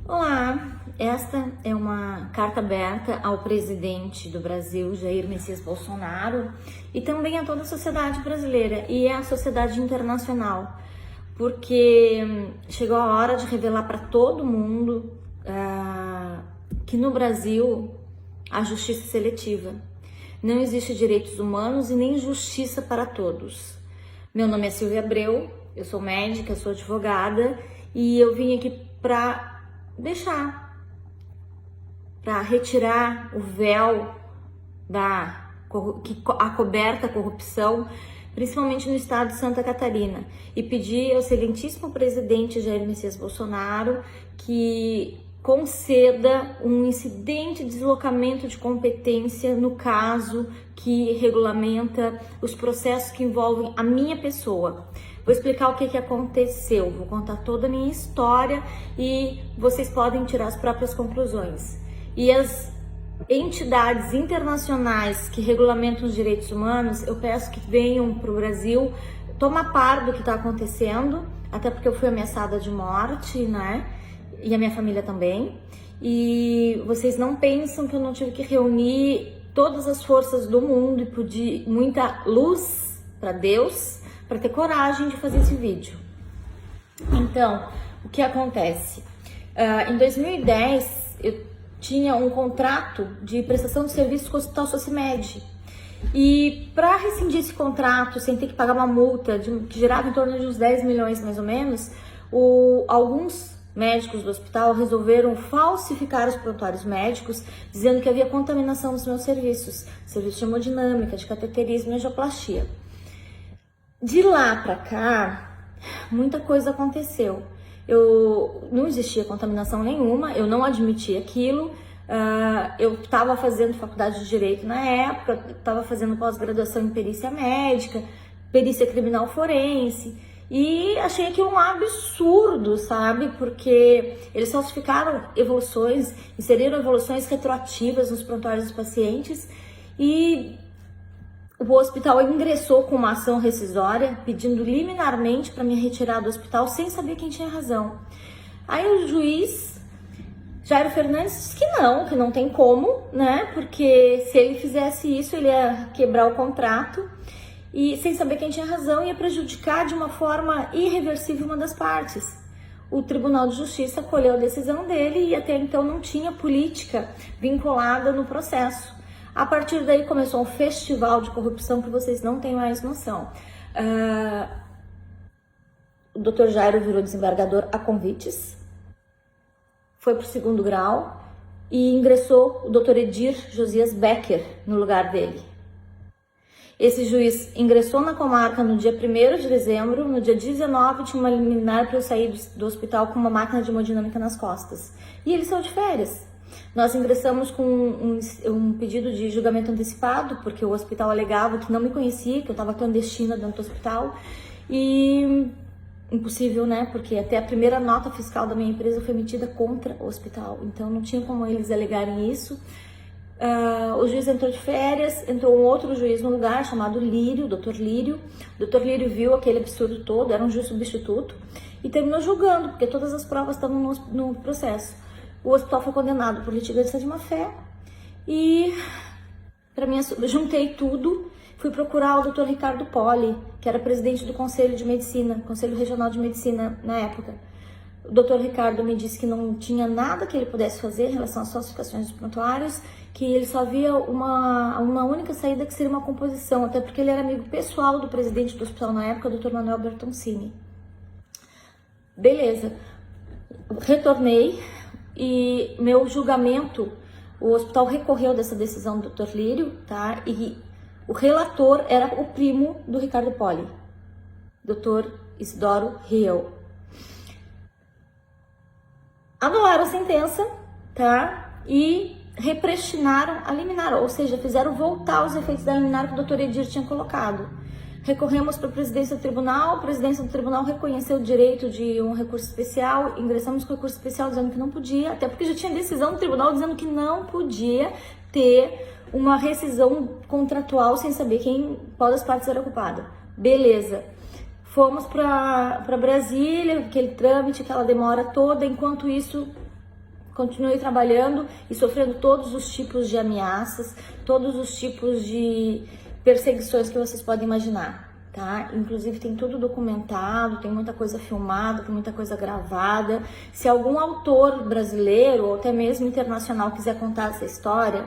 Olá, esta é uma carta aberta ao presidente do Brasil, Jair Messias Bolsonaro, e também a toda a sociedade brasileira e a sociedade internacional, porque chegou a hora de revelar para todo mundo que no Brasil há justiça seletiva. Não existe direitos humanos e nem justiça para todos. Meu nome é Silvia Abreu, eu sou médica, sou advogada e eu vim aqui para retirar o véu que acoberta a corrupção, principalmente no estado de Santa Catarina, e pedir ao excelentíssimo presidente Jair Messias Bolsonaro que conceda um incidente de deslocamento de competência no caso que regulamenta os processos que envolvem a minha pessoa. Vou explicar o que aconteceu, vou contar toda a minha história e vocês podem tirar as próprias conclusões. E as entidades internacionais que regulamentam os direitos humanos, eu peço que venham para o Brasil tomar par do que está acontecendo, até porque eu fui ameaçada de morte, né? E a minha família também. E vocês não pensam que eu não tive que reunir todas as forças do mundo e pedir muita luz para Deus para ter coragem de fazer esse vídeo. Então, o que acontece? Em 2010, eu tinha um contrato de prestação de serviços com o Hospital Socimed. E para rescindir esse contrato, sem ter que pagar uma multa que girava em torno de uns 10 milhões mais ou menos, alguns médicos do hospital resolveram falsificar os prontuários médicos, dizendo que havia contaminação nos meus serviços, serviço de hemodinâmica, de cateterismo e angioplastia. De lá para cá, muita coisa aconteceu. Não existia contaminação nenhuma, eu não admiti aquilo. Eu estava fazendo faculdade de Direito na época, estava fazendo pós-graduação em perícia médica, perícia criminal forense, e achei aquilo um absurdo, sabe? Porque eles falsificaram evoluções, inseriram evoluções retroativas nos prontuários dos pacientes e o hospital ingressou com uma ação rescisória, pedindo liminarmente para me retirar do hospital, sem saber quem tinha razão. Aí o juiz, Jairo Fernandes, disse que não tem como, né? Porque se ele fizesse isso, ele ia quebrar o contrato e, sem saber quem tinha razão, ia prejudicar de uma forma irreversível uma das partes. O Tribunal de Justiça acolheu a decisão dele e até então não tinha política vinculada no processo. A partir daí começou um festival de corrupção que vocês não têm mais noção. O Dr. Jairo virou desembargador a convites, foi para o 2º grau e ingressou o Dr. Edir Josias Becker no lugar dele. Esse juiz ingressou na comarca no dia 1º de dezembro, no dia 19 tinha uma liminar para eu sair do hospital com uma máquina de hemodinâmica nas costas. E ele saiu de férias. Nós ingressamos com um pedido de julgamento antecipado, porque o hospital alegava que não me conhecia, que eu estava clandestina dentro do hospital. E impossível, né? Porque até a primeira nota fiscal da minha empresa foi emitida contra o hospital. Então não tinha como eles alegarem isso. O juiz entrou de férias, entrou um outro juiz no lugar chamado Lírio, o Dr. Lírio. O Dr. Lírio viu aquele absurdo todo, era um juiz substituto, e terminou julgando, porque todas as provas estavam no processo. O hospital foi condenado por litigância de má-fé e, para mim, juntei tudo, fui procurar o Dr. Ricardo Poli, que era presidente do Conselho de Medicina, Conselho Regional de Medicina na época. O Dr. Ricardo me disse que não tinha nada que ele pudesse fazer em relação às falsificações dos prontuários, que ele só via uma única saída, que seria uma composição, até porque ele era amigo pessoal do presidente do hospital na época, o Dr. Manuel Bertoncini. Beleza, retornei. E meu julgamento, o hospital recorreu dessa decisão do Dr. Lírio, tá? E o relator era o primo do Ricardo Poli, Dr. Isidoro Riel. Anularam a sentença, tá? E repristinaram a liminar, ou seja, fizeram voltar os efeitos da liminar que o Dr. Edir tinha colocado. Recorremos para a presidência do tribunal, a presidência do tribunal reconheceu o direito de um recurso especial, ingressamos com recurso especial dizendo que não podia, até porque já tinha decisão do tribunal dizendo que não podia ter uma rescisão contratual sem saber qual das partes era culpada. Beleza. Fomos para Brasília, aquele trâmite, aquela demora toda. Enquanto isso, continuei trabalhando e sofrendo todos os tipos de ameaças, todos os tipos de perseguições que vocês podem imaginar, tá? Inclusive tem tudo documentado, tem muita coisa filmada, tem muita coisa gravada. Se algum autor brasileiro ou até mesmo internacional quiser contar essa história,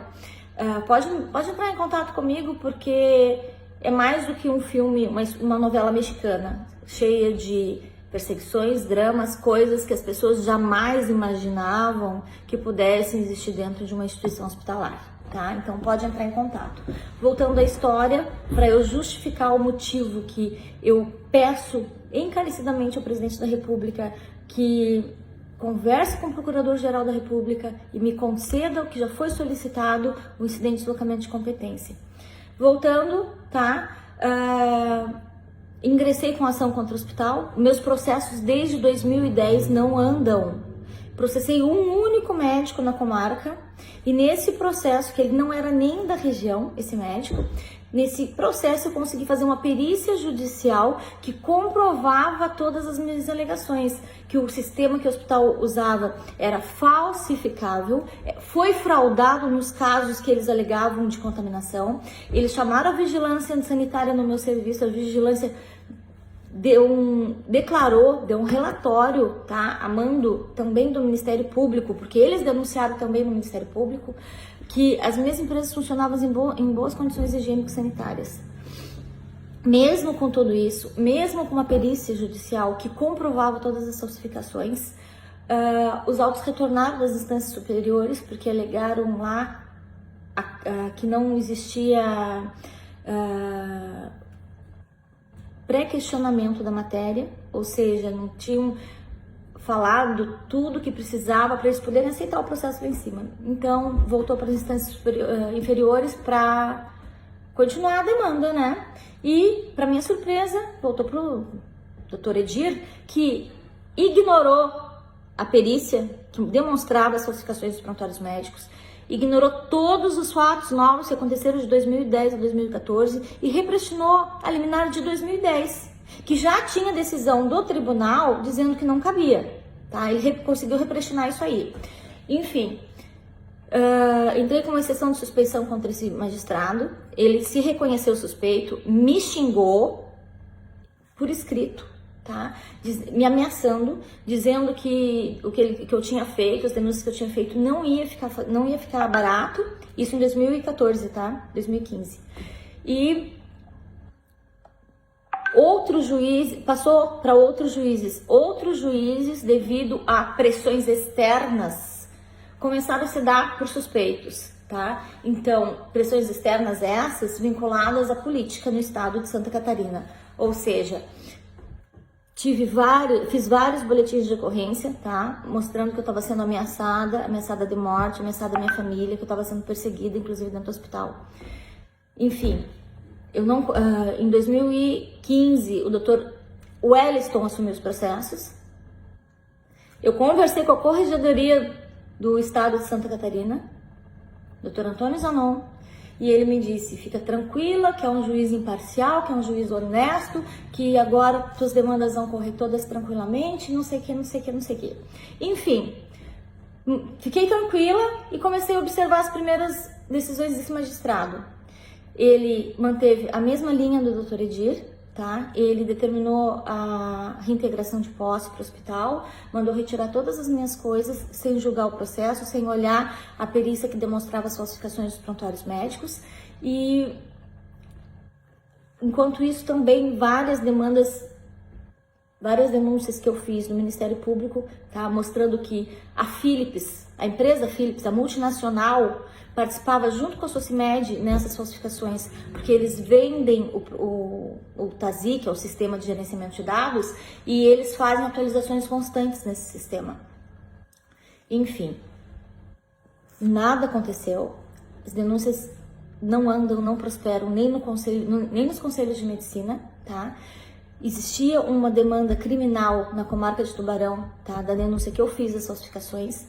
pode entrar em contato comigo, porque é mais do que um filme, uma novela mexicana, cheia de perseguições, dramas, coisas que as pessoas jamais imaginavam que pudessem existir dentro de uma instituição hospitalar, tá? Então pode entrar em contato. Voltando à história, para eu justificar o motivo que eu peço encarecidamente ao presidente da República que converse com o Procurador-Geral da República e me conceda o que já foi solicitado, o incidente de deslocamento de competência. Voltando, tá? Ingressei com ação contra o hospital. Meus processos desde 2010 não andam. Processei um único médico na comarca e nesse processo, que ele não era nem da região, esse médico, nesse processo eu consegui fazer uma perícia judicial que comprovava todas as minhas alegações, que o sistema que o hospital usava era falsificável, foi fraudado nos casos que eles alegavam de contaminação. Eles chamaram a vigilância sanitária no meu serviço, a vigilância deu um relatório, tá? A mando também do Ministério Público, porque eles denunciaram também no Ministério Público que as minhas empresas funcionavam em boas condições higiênicas sanitárias. Mesmo com tudo isso, mesmo com uma perícia judicial que comprovava todas as falsificações, os autos retornaram das instâncias superiores, porque alegaram lá que não existia pré-questionamento da matéria, ou seja, não tinham falado tudo que precisava para eles poderem aceitar o processo lá em cima. Então, voltou para as instâncias inferiores para continuar a demanda, né? E, para minha surpresa, voltou para o Dr. Edir, que ignorou a perícia que demonstrava as falsificações dos prontuários médicos, ignorou todos os fatos novos que aconteceram de 2010 a 2014 e repressionou a liminar de 2010, que já tinha decisão do tribunal dizendo que não cabia, tá? Ele conseguiu repressionar isso aí. Enfim, entrei com uma exceção de suspeição contra esse magistrado, ele se reconheceu suspeito, me xingou por escrito, tá? Me ameaçando, dizendo que o que eu tinha feito, as denúncias que eu tinha feito não ia ficar barato, isso em 2014, tá? 2015. E outro juiz, passou para outros juízes, devido a pressões externas, começaram a se dar por suspeitos, tá? Então, pressões externas essas vinculadas à política no estado de Santa Catarina, ou seja, fiz vários boletins de ocorrência, tá? Mostrando que eu estava sendo ameaçada de morte, ameaçada da minha família, que eu estava sendo perseguida, inclusive dentro do hospital. Enfim, em 2015, o Dr. Wellington assumiu os processos. Eu conversei com a Corregedoria do Estado de Santa Catarina, Dr. Antônio Zanon, e ele me disse, fica tranquila, que é um juiz imparcial, que é um juiz honesto, que agora suas demandas vão correr todas tranquilamente, não sei o que. Enfim, fiquei tranquila e comecei a observar as primeiras decisões desse magistrado. Ele manteve a mesma linha do Dr. Edir, tá? Ele determinou a reintegração de posse para o hospital, mandou retirar todas as minhas coisas sem julgar o processo, sem olhar a perícia que demonstrava as falsificações dos prontuários médicos. E enquanto isso também várias denúncias que eu fiz no Ministério Público, tá? Mostrando que a empresa Philips, a multinacional, participava junto com a Socimed nessas falsificações, porque eles vendem o TASI, que é o Sistema de Gerenciamento de Dados, e eles fazem atualizações constantes nesse sistema. Enfim, nada aconteceu, as denúncias não andam, não prosperam, nem nos conselhos de medicina, tá? Existia uma demanda criminal na comarca de Tubarão, tá? Da denúncia que eu fiz das falsificações.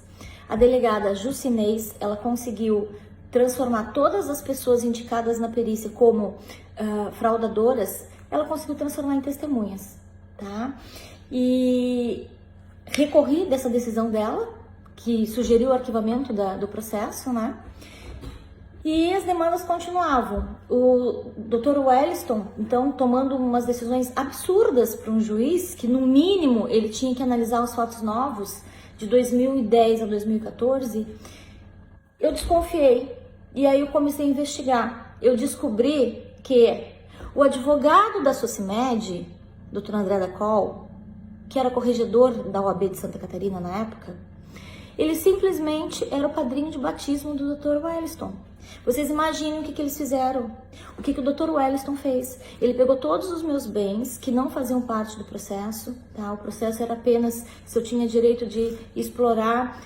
A delegada Jucinês, ela conseguiu transformar todas as pessoas indicadas na perícia como fraudadoras, ela conseguiu transformar em testemunhas, tá? E recorri dessa decisão dela, que sugeriu o arquivamento do processo, né? E as demandas continuavam. O Dr. Wellington, então, tomando umas decisões absurdas para um juiz, que no mínimo ele tinha que analisar os fatos novos, de 2010 a 2014, eu desconfiei. E aí eu comecei a investigar. Eu descobri que o advogado da Socimed, Dr. André da Col, que era corregedor da OAB de Santa Catarina na época, ele simplesmente era o padrinho de batismo do Dr. Wellington. Vocês imaginem o que eles fizeram, o que o Dr. Wellington fez. Ele pegou todos os meus bens que não faziam parte do processo, tá? O processo era apenas se eu tinha direito de explorar,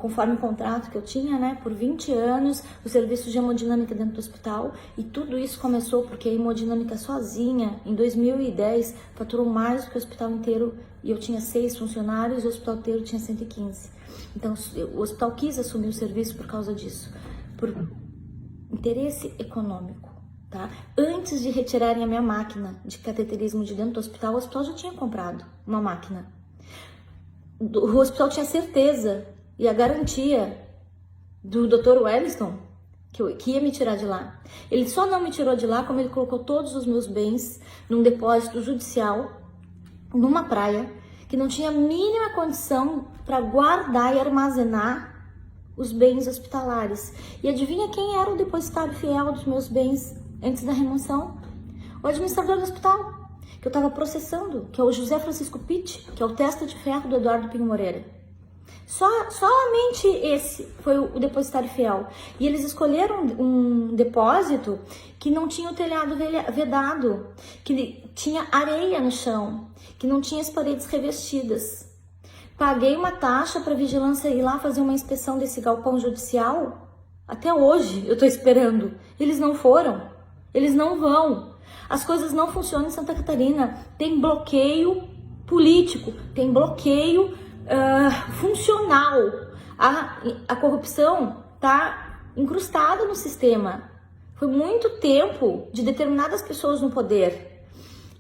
conforme o contrato que eu tinha, né, por 20 anos, o serviço de hemodinâmica dentro do hospital. E tudo isso começou porque a hemodinâmica sozinha, em 2010, faturou mais do que o hospital inteiro, e eu tinha 6 funcionários e o hospital inteiro tinha 115. Então, o hospital quis assumir o serviço por causa disso, por interesse econômico, tá? Antes de retirarem a minha máquina de cateterismo de dentro do hospital, o hospital já tinha comprado uma máquina. O hospital tinha certeza e a garantia do Dr. Wellington que ia me tirar de lá. Ele só não me tirou de lá como ele colocou todos os meus bens num depósito judicial, numa praia, que não tinha a mínima condição para guardar e armazenar os bens hospitalares. E adivinha quem era o depositário fiel dos meus bens antes da remoção? O administrador do hospital, que eu estava processando, que é o José Francisco Pitt, que é o testa de ferro do Eduardo Pinho Moreira. Somente esse foi o depositário fiel. E eles escolheram um depósito que não tinha o telhado vedado, que tinha areia no chão, que não tinha as paredes revestidas. Paguei uma taxa para a vigilância ir lá fazer uma inspeção desse galpão judicial. Até hoje eu estou esperando. Eles não foram. Eles não vão. As coisas não funcionam em Santa Catarina. Tem bloqueio político, tem bloqueio funcional. A corrupção está incrustada no sistema. Foi muito tempo de determinadas pessoas no poder.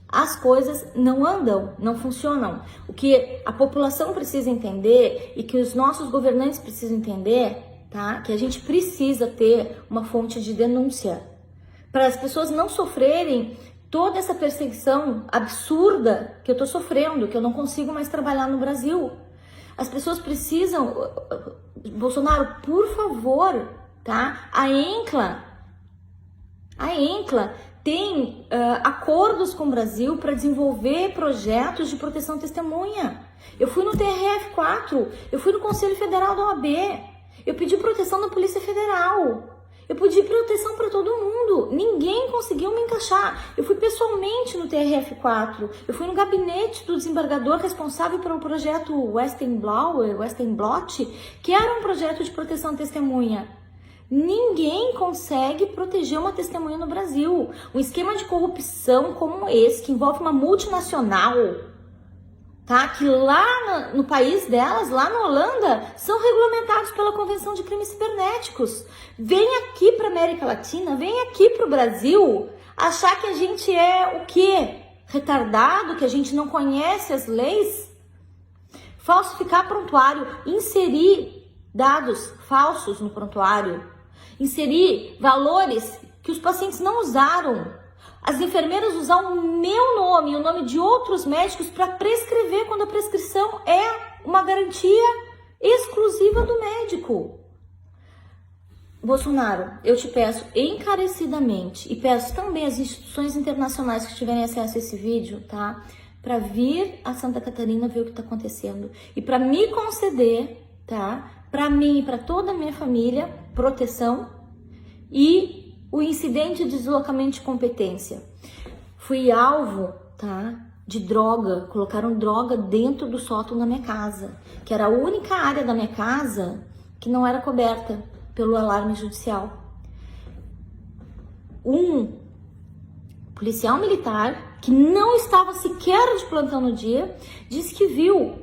As coisas não andam, não funcionam. O que a população precisa entender e que os nossos governantes precisam entender, tá? Que a gente precisa ter uma fonte de denúncia para as pessoas não sofrerem toda essa perseguição absurda que eu tô sofrendo, que eu não consigo mais trabalhar no Brasil. As pessoas precisam, Bolsonaro, por favor, tá? A ENCLA tem acordos com o Brasil para desenvolver projetos de proteção à testemunha. Eu fui no TRF4, eu fui no Conselho Federal da OAB, eu pedi proteção na Polícia Federal, eu pedi proteção para todo mundo, ninguém conseguiu me encaixar. Eu fui pessoalmente no TRF4, eu fui no gabinete do desembargador responsável pelo projeto Westenblot, que era um projeto de proteção à testemunha. Ninguém consegue proteger uma testemunha no Brasil. Um esquema de corrupção como esse, que envolve uma multinacional, tá? Que lá no país delas, lá na Holanda, são regulamentados pela Convenção de Crimes Cibernéticos. Vem aqui para América Latina, vem aqui para o Brasil, achar que a gente é o quê? Retardado, que a gente não conhece as leis? Falsificar prontuário, inserir dados falsos no prontuário, inserir valores que os pacientes não usaram. As enfermeiras usam o meu nome e o nome de outros médicos para prescrever quando a prescrição é uma garantia exclusiva do médico. Bolsonaro, eu te peço encarecidamente e peço também às instituições internacionais que tiverem acesso a esse vídeo, tá? Para vir a Santa Catarina ver o que está acontecendo e para me conceder, tá? Para mim e para toda a minha família, proteção e o incidente de deslocamento de competência. Fui alvo, tá, de droga, colocaram droga dentro do sótão da minha casa, que era a única área da minha casa que não era coberta pelo alarme judicial. Um policial militar, que não estava sequer de plantão no dia, disse que viu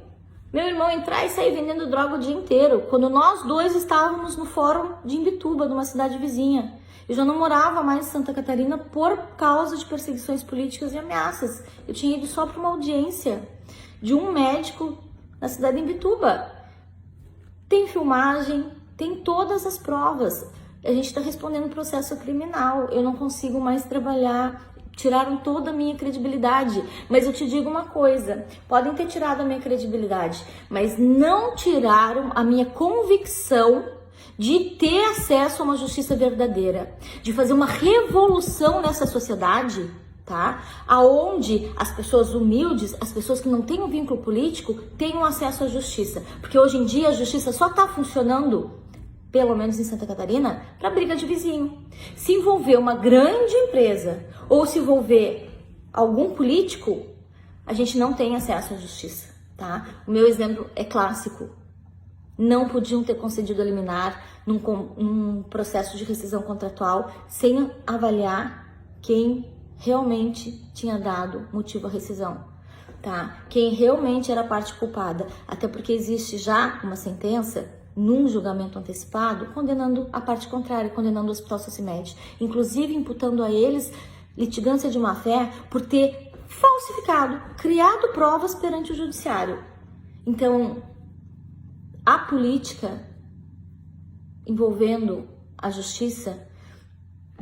meu irmão entrar e sair vendendo droga o dia inteiro, quando nós dois estávamos no fórum de Imbituba, numa cidade vizinha. Eu já não morava mais em Santa Catarina por causa de perseguições políticas e ameaças. Eu tinha ido só para uma audiência de um médico na cidade de Imbituba. Tem filmagem, tem todas as provas. A gente está respondendo processo criminal. Eu não consigo mais trabalhar. Tiraram toda a minha credibilidade. Mas eu te digo uma coisa, podem ter tirado a minha credibilidade, mas não tiraram a minha convicção de ter acesso a uma justiça verdadeira, de fazer uma revolução nessa sociedade, tá? Aonde as pessoas humildes, as pessoas que não têm um vínculo político, tenham acesso à justiça. Porque hoje em dia a justiça só está funcionando, pelo menos em Santa Catarina, para briga de vizinho. Se envolver uma grande empresa ou se envolver algum político, a gente não tem acesso à justiça, tá? O meu exemplo é clássico. Não podiam ter concedido a liminar num processo de rescisão contratual sem avaliar quem realmente tinha dado motivo à rescisão, tá? Quem realmente era a parte culpada. Até porque existe já uma sentença num julgamento antecipado, condenando a parte contrária, condenando o Hospital Socimed, inclusive imputando a eles litigância de má-fé por ter falsificado, criado provas perante o judiciário. Então, a política envolvendo a justiça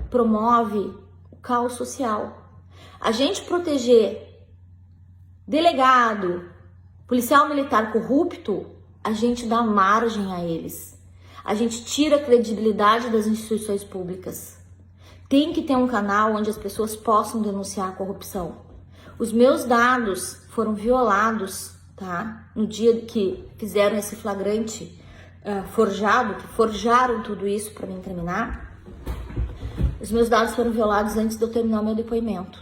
promove o caos social. A gente proteger delegado, policial militar corrupto, a gente dá margem a eles. A gente tira a credibilidade das instituições públicas. Tem que ter um canal onde as pessoas possam denunciar a corrupção. Os meus dados foram violados, tá? No dia que fizeram esse flagrante forjado, que forjaram tudo isso para me incriminar, os meus dados foram violados antes de eu terminar o meu depoimento.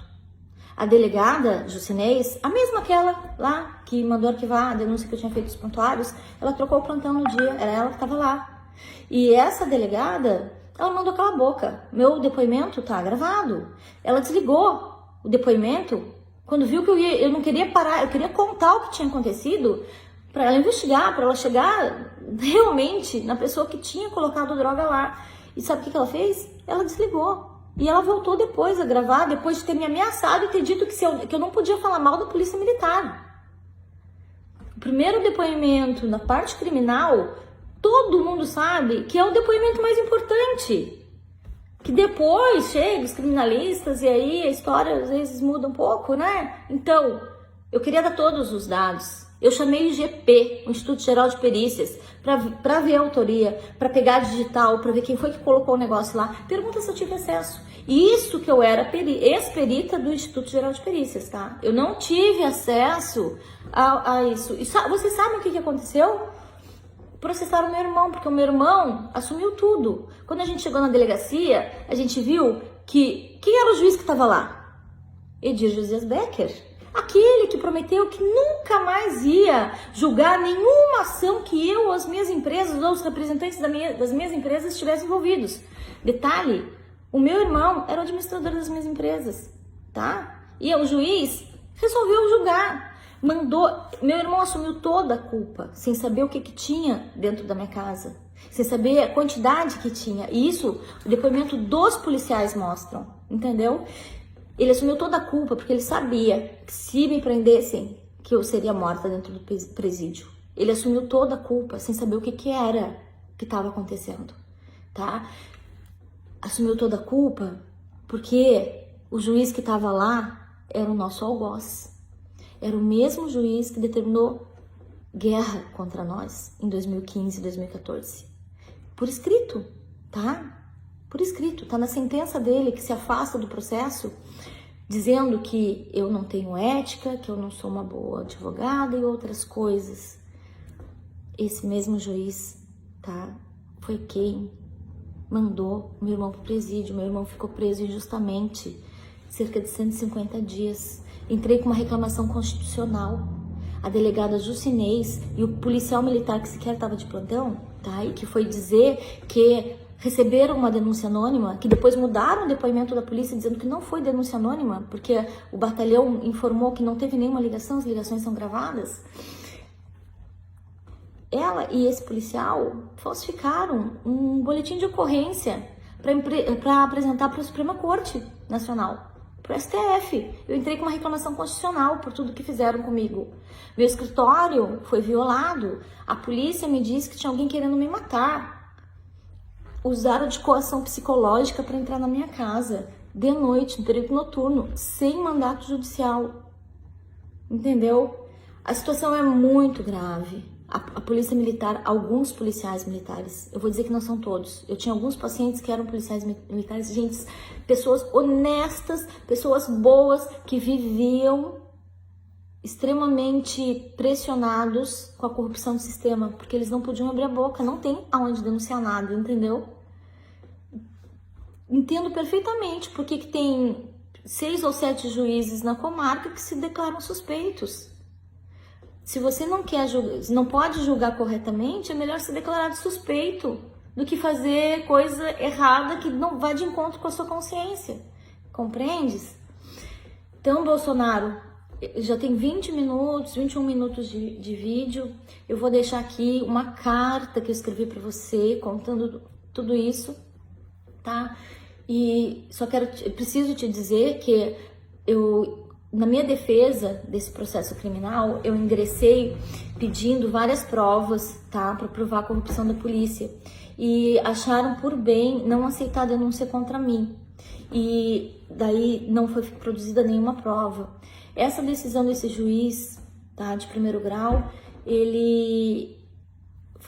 A delegada Jucinês, a mesma aquela lá que mandou arquivar a denúncia que eu tinha feito dos prontuários, ela trocou o plantão no dia, era ela que estava lá. E essa delegada, ela mandou calar a boca. Meu depoimento tá gravado. Ela desligou o depoimento quando viu que eu não queria parar, eu queria contar o que tinha acontecido para ela investigar, para ela chegar realmente na pessoa que tinha colocado droga lá. E sabe o que ela fez? Ela desligou. E ela voltou depois a gravar, depois de ter me ameaçado e ter dito que eu não podia falar mal da polícia militar. O primeiro depoimento na parte criminal, todo mundo sabe que é o depoimento mais importante. Que depois chega os criminalistas e aí a história às vezes muda um pouco, né? Então, eu queria dar todos os dados. Eu chamei o IGP, o Instituto Geral de Perícias, para ver a autoria, para pegar a digital, para ver quem foi que colocou o negócio lá. Pergunta se eu tive acesso. E isso que eu era ex-perita do Instituto Geral de Perícias, tá? Eu não tive acesso a isso. E vocês sabem o que aconteceu? Processaram meu irmão, porque o meu irmão assumiu tudo. Quando a gente chegou na delegacia, a gente viu que... Quem era o juiz que estava lá? Edir Josias Becker. Aquele que prometeu que nunca mais ia julgar nenhuma ação que eu ou as minhas empresas ou os representantes das minhas empresas estivessem envolvidos. Detalhe, o meu irmão era o administrador das minhas empresas, tá? E o juiz resolveu julgar. Meu irmão assumiu toda a culpa, sem saber o que tinha dentro da minha casa, sem saber a quantidade que tinha. E isso, o depoimento dos policiais mostram, entendeu? Ele assumiu toda a culpa porque ele sabia que se me prendessem, que eu seria morta dentro do presídio. Ele assumiu toda a culpa sem saber o que era que estava acontecendo, tá? Assumiu toda a culpa porque o juiz que estava lá era o nosso algoz. Era o mesmo juiz que determinou guerra contra nós em 2015 e 2014. Por escrito, tá? Por escrito, tá na sentença dele que se afasta do processo, dizendo que eu não tenho ética, que eu não sou uma boa advogada e outras coisas. Esse mesmo juiz, tá? Foi quem mandou meu irmão pro presídio. Meu irmão ficou preso injustamente, cerca de 150 dias. Entrei com uma reclamação constitucional. A delegada Jucinês e o policial militar que sequer estava de plantão, tá? E que foi dizer que receberam uma denúncia anônima, que depois mudaram o depoimento da polícia dizendo que não foi denúncia anônima, porque o batalhão informou que não teve nenhuma ligação, as ligações são gravadas. Ela e esse policial falsificaram um boletim de ocorrência para apresentar para a Suprema Corte Nacional, pro STF. Eu entrei com uma reclamação constitucional por tudo que fizeram comigo. Meu escritório foi violado. A polícia me disse que tinha alguém querendo me matar. Usaram de coação psicológica para entrar na minha casa, de noite, no período noturno, sem mandato judicial. Entendeu? A situação é muito grave. A polícia militar, alguns policiais militares, eu vou dizer que não são todos. Eu tinha alguns pacientes que eram policiais militares, gente, pessoas honestas, pessoas boas, que viviam extremamente pressionados com a corrupção do sistema, porque eles não podiam abrir a boca, não tem aonde denunciar nada, entendeu? Entendo perfeitamente porque que tem 6 ou 7 juízes na comarca que se declaram suspeitos. Se você não quer julgar, não pode julgar corretamente, é melhor se declarar de suspeito do que fazer coisa errada que não vai de encontro com a sua consciência. Compreendes? Então, Bolsonaro, já tem 20 minutos, 21 minutos de vídeo. Eu vou deixar aqui uma carta que eu escrevi para você contando tudo isso, tá? E preciso te dizer que na minha defesa desse processo criminal, eu ingressei pedindo várias provas, tá, para provar a corrupção da polícia, e acharam por bem não aceitar a denúncia contra mim, e daí não foi produzida nenhuma prova. Essa decisão desse juiz, tá, de primeiro grau,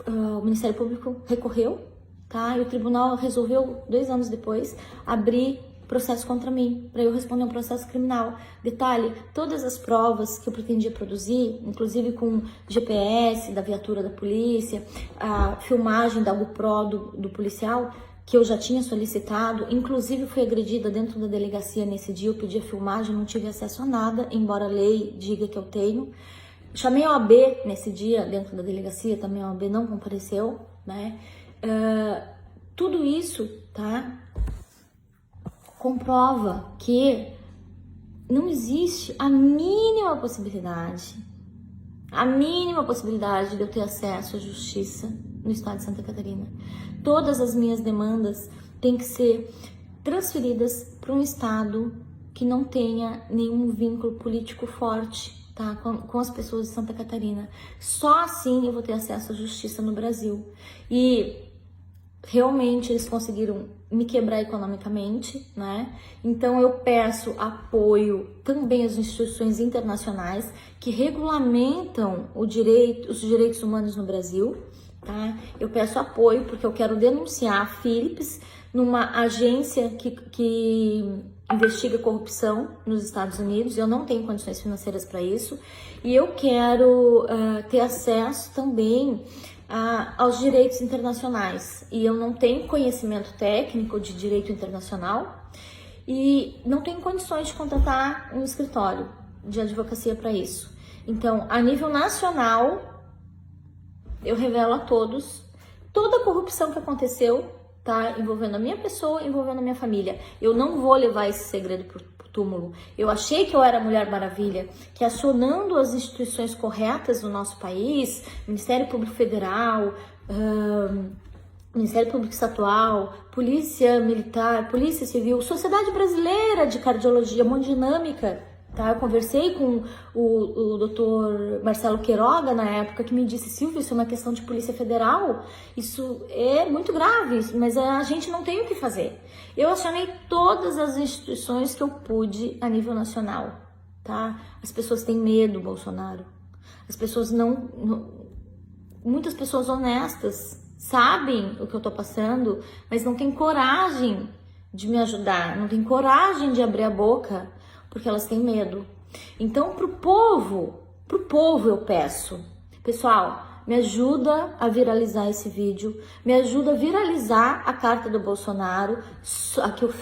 o Ministério Público recorreu, tá, e o tribunal resolveu 2 anos depois abrir processo contra mim, para eu responder um processo criminal. Detalhe, todas as provas que eu pretendia produzir, inclusive com GPS da viatura da polícia, a filmagem da GoPro do policial, que eu já tinha solicitado, inclusive fui agredida dentro da delegacia nesse dia, eu pedi a filmagem, não tive acesso a nada, embora a lei diga que eu tenho. Chamei a OAB nesse dia, dentro da delegacia, também a OAB não compareceu, né? Tudo isso, tá, comprova que não existe a mínima possibilidade de eu ter acesso à justiça no estado de Santa Catarina. Todas as minhas demandas têm que ser transferidas para um estado que não tenha nenhum vínculo político forte, tá, com as pessoas de Santa Catarina. Só assim eu vou ter acesso à justiça no Brasil. E realmente eles conseguiram me quebrar economicamente, né? Então eu peço apoio também às instituições internacionais que regulamentam os direitos humanos no Brasil, tá? Eu peço apoio porque eu quero denunciar a Philips numa agência que investiga corrupção nos Estados Unidos. Eu não tenho condições financeiras para isso, e eu quero ter acesso também aos direitos internacionais, e eu não tenho conhecimento técnico de direito internacional e não tenho condições de contratar um escritório de advocacia para isso. Então, a nível nacional, eu revelo a todos toda a corrupção que aconteceu, tá, envolvendo a minha pessoa, envolvendo a minha família. Eu não vou levar esse segredo pro túmulo. Eu achei que eu era a Mulher Maravilha, que acionando as instituições corretas do nosso país, Ministério Público Federal, Ministério Público Estadual, Polícia Militar, Polícia Civil, Sociedade Brasileira de Cardiologia Hemodinâmica, tá? Eu conversei com o Dr. Marcelo Queiroga na época, que me disse: Silvia, isso é uma questão de Polícia Federal, isso é muito grave, mas a gente não tem o que fazer. Eu acionei todas as instituições que eu pude a nível nacional, tá? As pessoas têm medo, Bolsonaro. As pessoas muitas pessoas honestas sabem o que eu tô passando, mas não têm coragem de me ajudar, não têm coragem de abrir a boca, porque elas têm medo. Então, pro povo eu peço, pessoal, me ajuda a viralizar esse vídeo, me ajuda a viralizar a carta do Bolsonaro,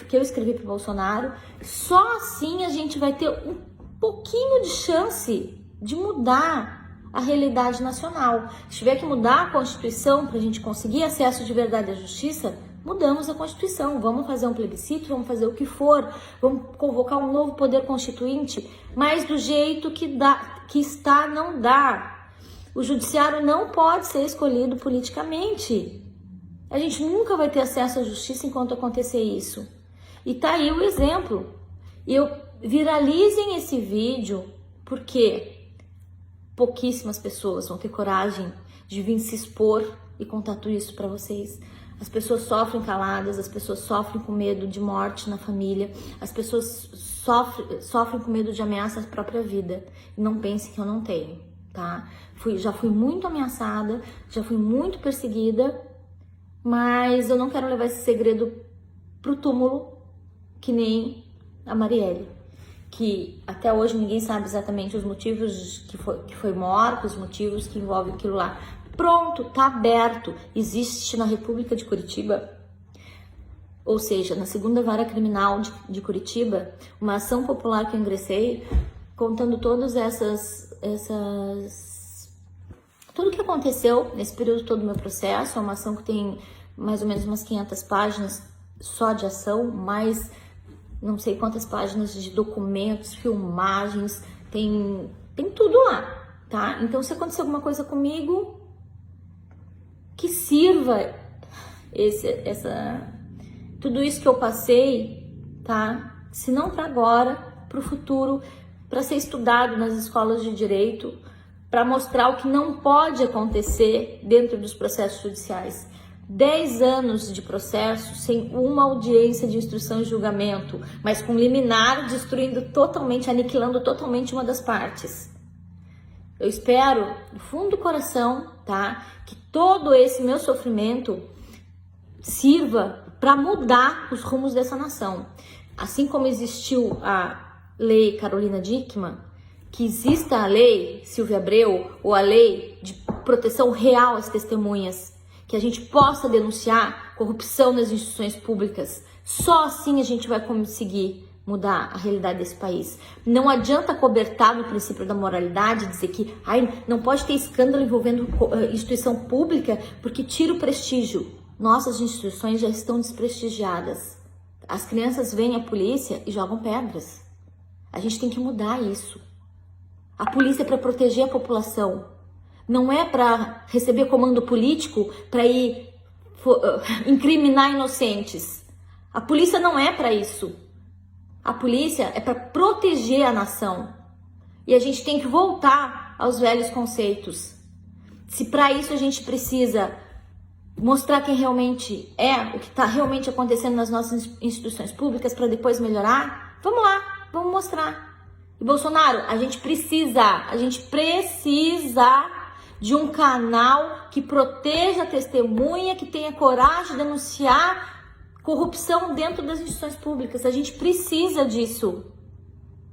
que eu escrevi pro Bolsonaro. Só assim a gente vai ter um pouquinho de chance de mudar a realidade nacional. Se tiver que mudar a Constituição para a gente conseguir acesso de verdade à justiça, mudamos a Constituição, vamos fazer um plebiscito, vamos fazer o que for, vamos convocar um novo poder constituinte, mas do jeito que está, não dá. O judiciário não pode ser escolhido politicamente. A gente nunca vai ter acesso à justiça enquanto acontecer isso. E tá aí o exemplo. viralizem esse vídeo, porque pouquíssimas pessoas vão ter coragem de vir se expor e contar tudo isso para vocês. As pessoas sofrem caladas, as pessoas sofrem com medo de morte na família, as pessoas sofrem com medo de ameaça à própria vida. E não pensem que eu não tenho, tá? Já fui muito ameaçada, já fui muito perseguida, mas eu não quero levar esse segredo pro túmulo, que nem a Marielle, que até hoje ninguém sabe exatamente os motivos que foi morta, os motivos que envolvem aquilo lá. Pronto, tá aberto. Existe na República de Curitiba, ou seja, na segunda vara criminal de Curitiba, uma ação popular que eu ingressei, contando todas tudo o que aconteceu nesse período todo do meu processo. É uma ação que tem mais ou menos umas 500 páginas só de ação, mais não sei quantas páginas de documentos, filmagens, tem tudo lá, tá? Então, se acontecer alguma coisa comigo, que sirva tudo isso que eu passei, tá? Se não para agora, para o futuro, para ser estudado nas escolas de direito, para mostrar o que não pode acontecer dentro dos processos judiciais. 10 anos de processo sem uma audiência de instrução e julgamento, mas com liminar destruindo totalmente, aniquilando totalmente uma das partes. Eu espero, do fundo do coração, tá, que todo esse meu sofrimento sirva para mudar os rumos dessa nação. Assim como existiu a lei Carolina Dickmann, que exista a lei Silvia Abreu ou a lei de proteção real às testemunhas, que a gente possa denunciar corrupção nas instituições públicas. Só assim a gente vai conseguir mudar a realidade desse país. Não adianta cobertar no princípio da moralidade, dizer que não pode ter escândalo envolvendo instituição pública porque tira o prestígio. Nossas instituições já estão desprestigiadas. As crianças veem a polícia e jogam pedras. A gente tem que mudar isso. A polícia é para proteger a população. Não é para receber comando político para ir incriminar inocentes. A polícia não é para isso. A polícia é para proteger a nação. E a gente tem que voltar aos velhos conceitos. Se para isso a gente precisa mostrar quem realmente é, o que está realmente acontecendo nas nossas instituições públicas para depois melhorar, vamos lá, vamos mostrar. E Bolsonaro, a gente precisa de um canal que proteja a testemunha, que tenha coragem de denunciar corrupção dentro das instituições públicas. A gente precisa disso,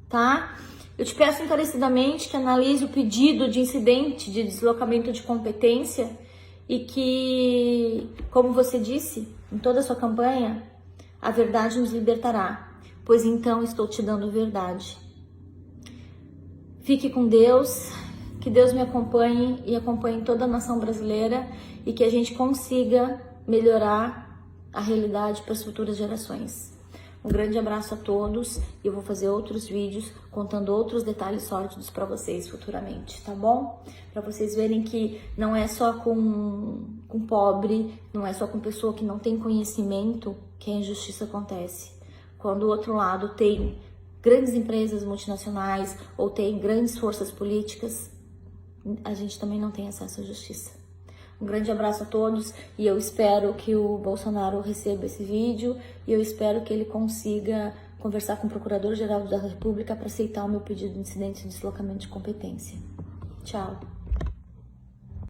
tá? Eu te peço encarecidamente que analise o pedido de incidente de deslocamento de competência e que, como você disse em toda a sua campanha, a verdade nos libertará. Pois então estou te dando verdade. Fique com Deus. Que Deus me acompanhe e acompanhe toda a nação brasileira e que a gente consiga melhorar a realidade para as futuras gerações. Um grande abraço a todos e eu vou fazer outros vídeos contando outros detalhes sórdidos para vocês futuramente, tá bom? Para vocês verem que não é só com pobre, não é só com pessoa que não tem conhecimento que a injustiça acontece. Quando o outro lado tem grandes empresas multinacionais ou tem grandes forças políticas, a gente também não tem acesso à justiça. Um grande abraço a todos e eu espero que o Bolsonaro receba esse vídeo e eu espero que ele consiga conversar com o Procurador-Geral da República para aceitar o meu pedido de incidente de deslocamento de competência. Tchau!